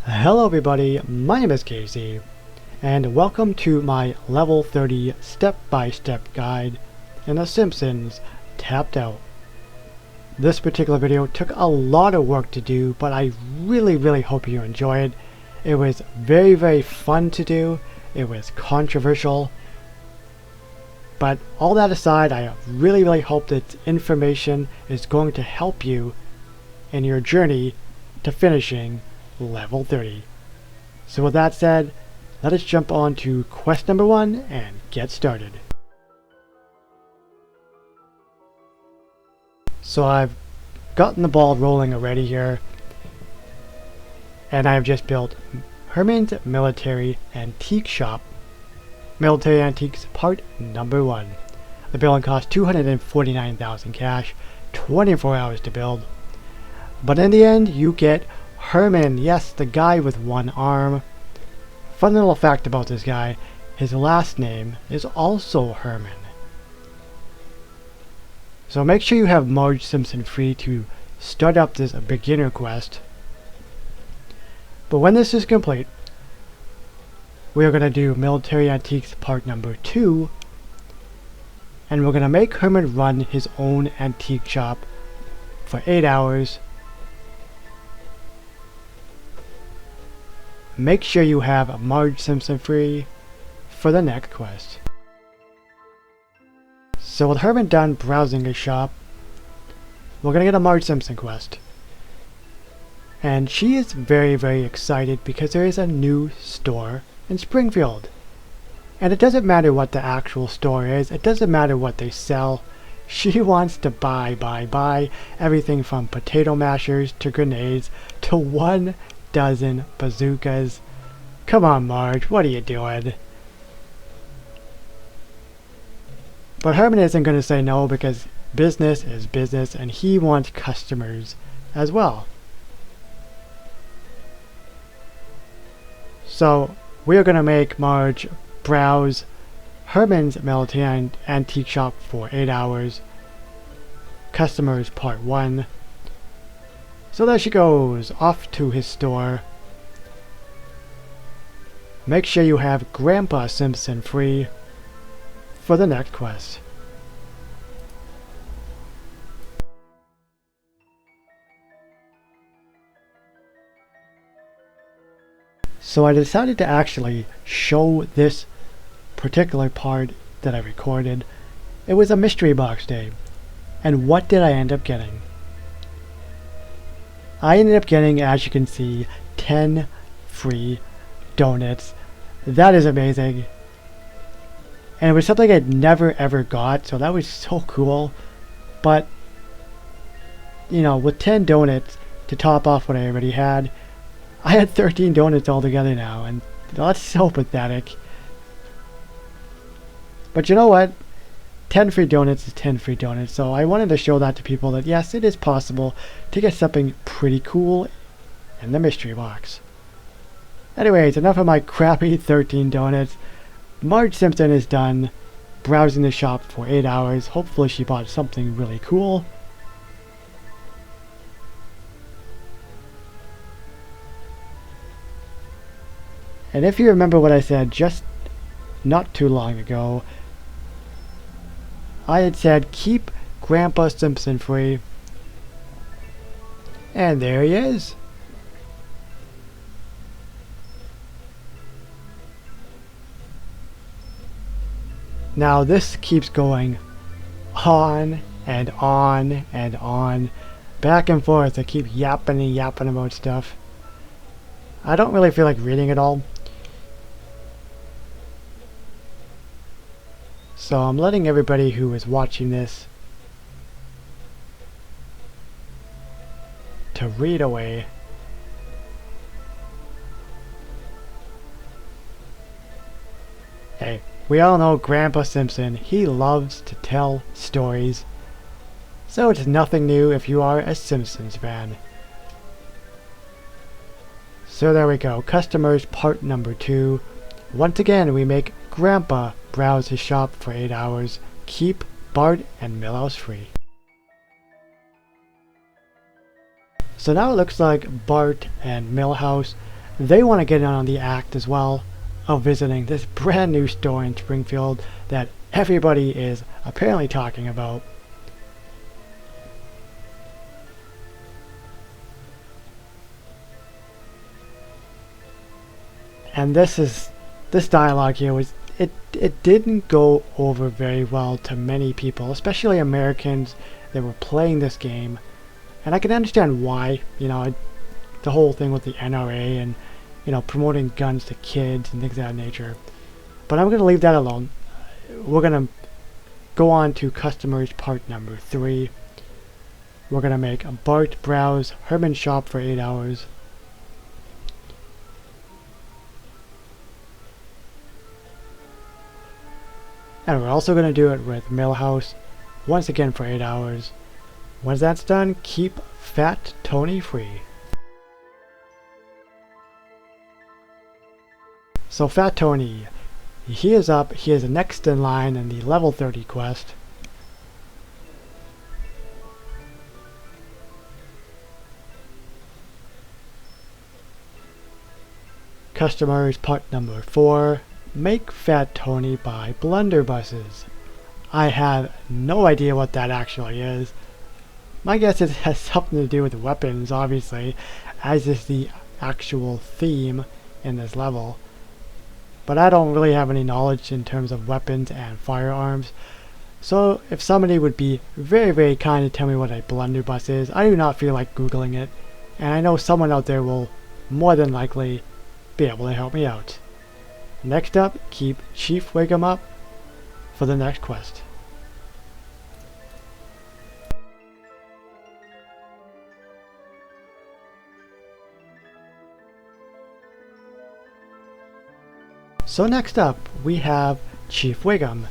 Hello everybody, my name is Casey, and welcome to my level 30 step-by-step guide in The Simpsons Tapped Out. This particular video took a lot of work to do, but I really hope you enjoy it. It was very fun to do, it was controversial, but all that aside, I really hope that information is going to help you in your journey to finishing level 30. So with that said, let us jump on to quest number 1 and get started. So I've gotten the ball rolling already here, and I've just built Herman's Military Antique Shop, Military Antiques Part Number 1. The building cost 249,000 cash, 24 hours to build. But in the end, you get Herman, yes, the guy with one arm. Fun little fact about this guy, his last name is also Herman. So make sure you have Marge Simpson free to start up this beginner quest. But when this is complete, we are going to do Military Antiques Part Number 2, and we're going to make Herman run his own antique shop for 8 hours. Make sure you have Marge Simpson free for the next quest. So with Herman done browsing his shop, we're gonna get a Marge Simpson quest. And she is very excited because there is a new store in Springfield. And it doesn't matter what the actual store is, it doesn't matter what they sell. She wants to buy everything from potato mashers to grenades to 1 dozen bazookas. Come on, Marge, what are you doing? But Herman isn't going to say no because business is business and he wants customers as well. So we're going to make Marge browse Herman's Military Antique Shop for 8 hours. Customers Part 1. So there she goes, off to his store. Make sure you have Grandpa Simpson free for the next quest. So I decided to actually show this particular part that I recorded. It was a mystery box day. And what did I end up getting? I ended up getting, as you can see, 10 free donuts. That is amazing. And it was something I'd never ever got, so that was so cool. But, you know, with 10 donuts to top off what I already had, I had 13 donuts altogether now, and that's so pathetic. But you know what? 10 free donuts is 10 free donuts, so I wanted to show that to people that yes, it is possible to get something pretty cool in the mystery box. Anyways, enough of my crappy 13 donuts. Marge Simpson is done browsing the shop for 8 hours. Hopefully she bought something really cool. And if you remember what I said just not too long ago, I had said keep Grandpa Simpson free. And there he is. Now this keeps going on and on and on. Back and forth. I keep yapping about stuff. I don't really feel like reading it all. So I'm letting everybody who is watching this to read away. Hey, we all know Grandpa Simpson. He loves to tell stories. So it's nothing new if you are a Simpsons fan. So there we go. Customers Part Number 2. Once again, we make Grandpa browse his shop for 8 hours. Keep Bart and Milhouse free. So now it looks like Bart and Milhouse, they want to get in on the act as well of visiting this brand new store in Springfield that everybody is apparently talking about. And this dialogue here was it didn't go over very well to many people, especially Americans that were playing this game. And I can understand why, you know, the whole thing with the NRA and, you know, promoting guns to kids and things of that nature. But I'm going to leave that alone. We're going to go on to customers part number 3. We're going to make Bart browse Herman's shop for 8 hours. And we're also going to do it with Milhouse once again for 8 hours. Once that's done, keep Fat Tony free. So Fat Tony, he is up, he is next in line in the level 30 quest. Customers part number 4. Make Fat Tony buy blunderbusses. I have no idea what that actually is. My guess is it has something to do with weapons, obviously, as is the actual theme in this level. But I don't really have any knowledge in terms of weapons and firearms. So if somebody would be very, very kind to tell me what a blunderbuss is, I do not feel like Googling it. And I know someone out there will more than likely be able to help me out. Next up, keep Chief Wiggum up for the next quest. So next up, we have Chief Wiggum.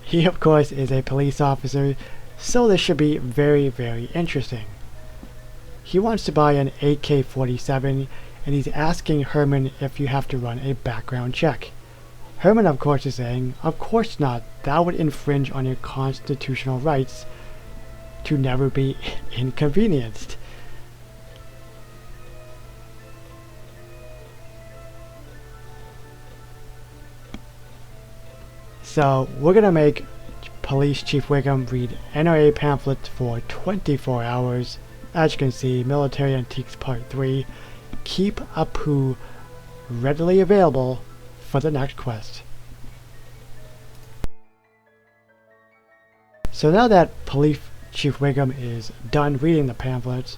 He of course is a police officer, so this should be very, very interesting. He wants to buy an AK-47 and he's asking Herman if you have to run a background check. Herman of course is saying, of course not, that would infringe on your constitutional rights to never be inconvenienced. So we're gonna make Police Chief Wiggum read NRA pamphlets for 24 hours. As you can see, Military Antiques Part 3. Keep a poo readily available for the next quest. So now that Police Chief Wiggum is done reading the pamphlets,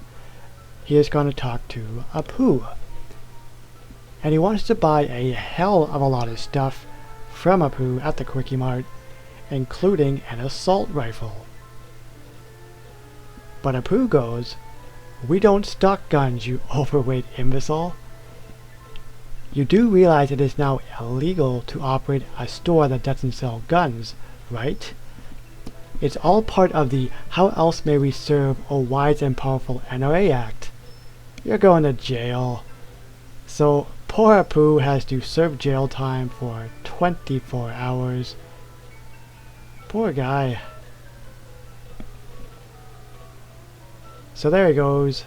he is going to talk to Apu. And he wants to buy a hell of a lot of stuff from Apu at the Quickie Mart, including an assault rifle. But Apu goes, "We don't stock guns, you overweight imbecile. You do realize it is now illegal to operate a store that doesn't sell guns, right? It's all part of the How Else May We Serve a Wise and Powerful NRA Act. You're going to jail." So poor Apu has to serve jail time for 24 hours. Poor guy. So there he goes.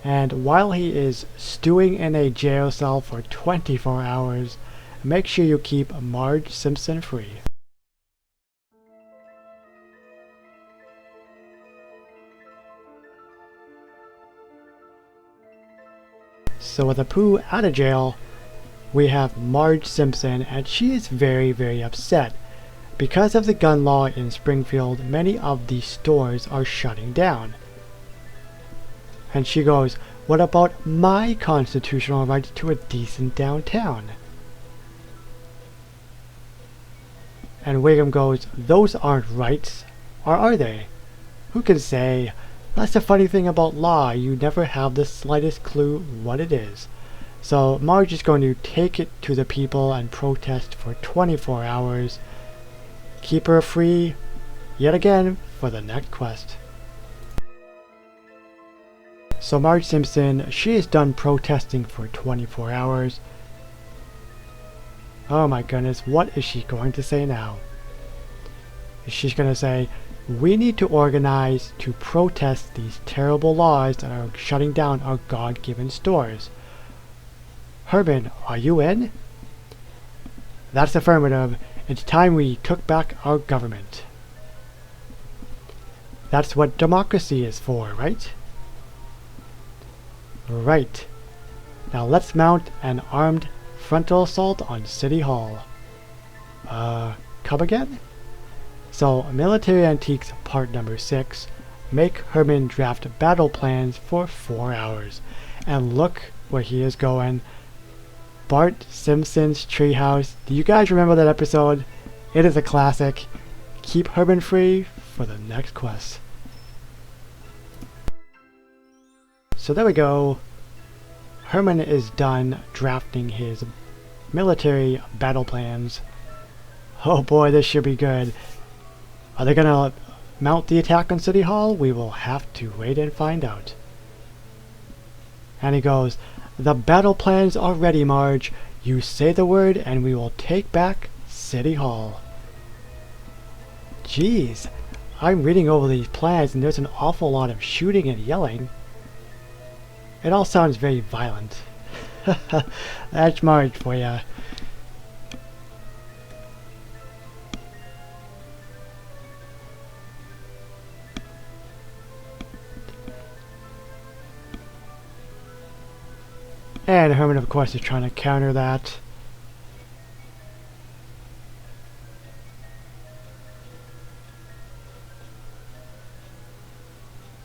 And while he is stewing in a jail cell for 24 hours, make sure you keep Marge Simpson free. So with Apu out of jail, we have Marge Simpson, and she is very, very upset. Because of the gun law in Springfield, many of the stores are shutting down. And she goes, "What about my constitutional right to a decent downtown?" And Wiggum goes, "Those aren't rights, or are they? Who can say? That's the funny thing about law, you never have the slightest clue what it is." So Marge is going to take it to the people and protest for 24 hours. Keep her free, yet again, for the next quest. So Marge Simpson, she is done protesting for 24 hours. Oh my goodness, what is she going to say now? She's going to say, "We need to organize to protest these terrible laws that are shutting down our God-given stores. Herman, are you in? That's affirmative. It's time we took back our government. That's what democracy is for, right? Right. Now let's mount an armed frontal assault on City Hall. Come again? So, Military Antiques Part Number 6. Make Herman draft battle plans for 4 hours. And look where he is going. Bart Simpson's Treehouse. Do you guys remember that episode? It is a classic. Keep Herman free for the next quest. So there we go. Herman is done drafting his military battle plans. Oh boy, this should be good. Are they gonna mount the attack on City Hall? We will have to wait and find out. And he goes, the battle plans are ready, Marge. You say the word and we will take back City Hall. Jeez, I'm reading over these plans and there's an awful lot of shooting and yelling. It all sounds very violent. That's Marge for ya. And Herman, of course, is trying to counter that.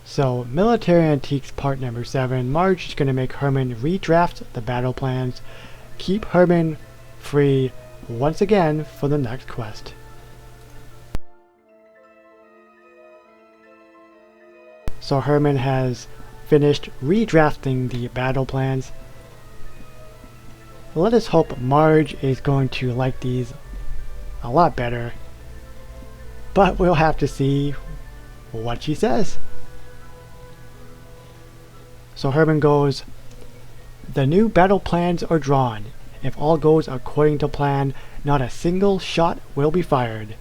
So, Military Antiques Part Number 7. Marge is going to make Herman redraft the battle plans. Keep Herman free once again for the next quest. So Herman has finished redrafting the battle plans. Let us hope Marge is going to like these a lot better. But we'll have to see what she says. So Herman goes, the new battle plans are drawn. If all goes according to plan, not a single shot will be fired.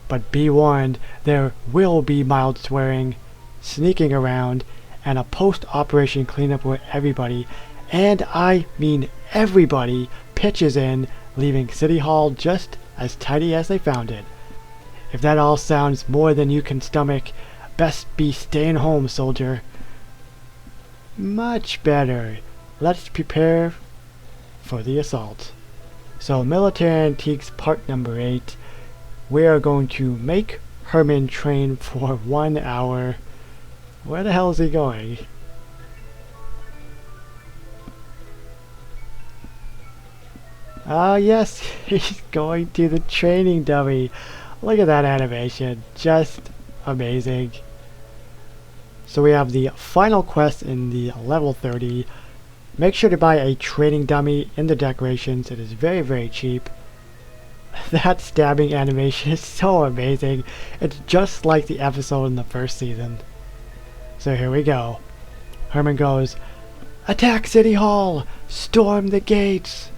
But be warned, there will be mild swearing, sneaking around, and a post-operation cleanup where everybody, and I mean everybody, pitches in, leaving City Hall just as tidy as they found it. If that all sounds more than you can stomach, best be staying home, soldier. Much better. Let's prepare for the assault. So, Military Antiques Part Number 8. We are going to make Herman train for 1 hour. Where the hell is he going? Ah, yes, he's going to the training dummy. Look at that animation. Just amazing. So we have the final quest in the level 30. Make sure to buy a training dummy in the decorations. It is very, very cheap. That stabbing animation is so amazing. It's just like the episode in the first season. So here we go. Herman goes, attack City Hall! Storm the gates!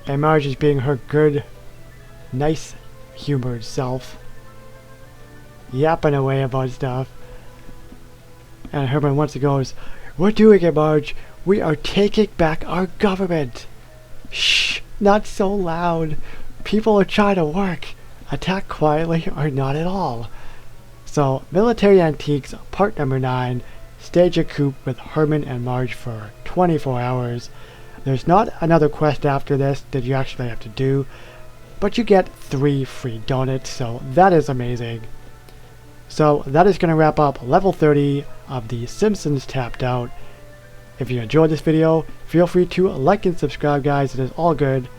And Marge is being her good, nice, humored self, yapping away about stuff. And Herman once again goes, we're doing it, Marge. We are taking back our government. Shh, not so loud. People are trying to work. Attack quietly or not at all. So, Military Antiques Part Number 9. Stage a coup with Herman and Marge for 24 hours. There's not another quest after this that you actually have to do, but you get 3 free donuts, so that is amazing. So that is going to wrap up level 30 of the Simpsons Tapped Out. If you enjoyed this video, feel free to like and subscribe, guys. It is all good.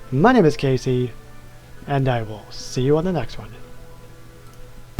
My name is Casey, and I will see you on the next one.